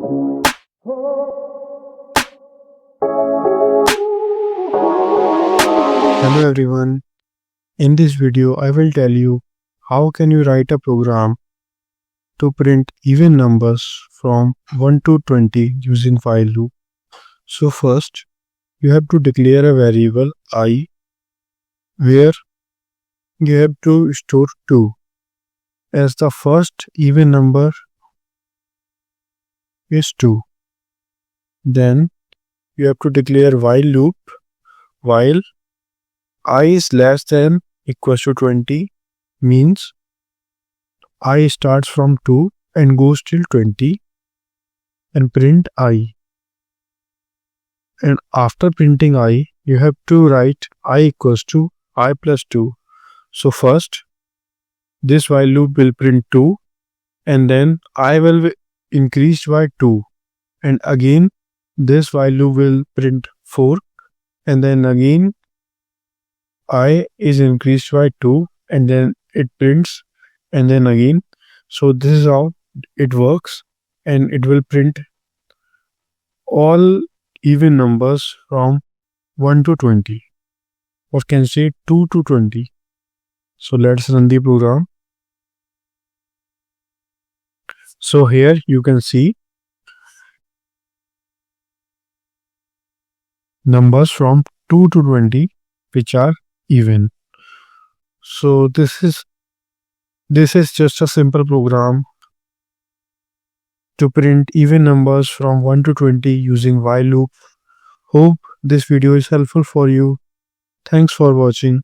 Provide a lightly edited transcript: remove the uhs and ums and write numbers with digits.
Hello everyone. In this video I will tell you how can you write a program to print even numbers from 1 to 20 using while loop. So first you have to declare a variable I where you have to store 2 as the first even number is 2. Then you have to declare while loop while I is less than equals to 20 means I starts from 2 and goes till 20 and print I. And after printing I, you have to write I equals to I plus 2. So first this while loop will print 2 and then I will be increased by 2 and again this while loop will print 4 and then again I is increased by 2 and then it prints and then again. So this is how it works and it will print all even numbers from 1 to 20 or can say 2 to 20. So let's run the program. So here you can see numbers from 2 to 20 which are even. So this is just a simple program to print even numbers from 1 to 20 using while loop. Hope this video is helpful for you. Thanks for watching.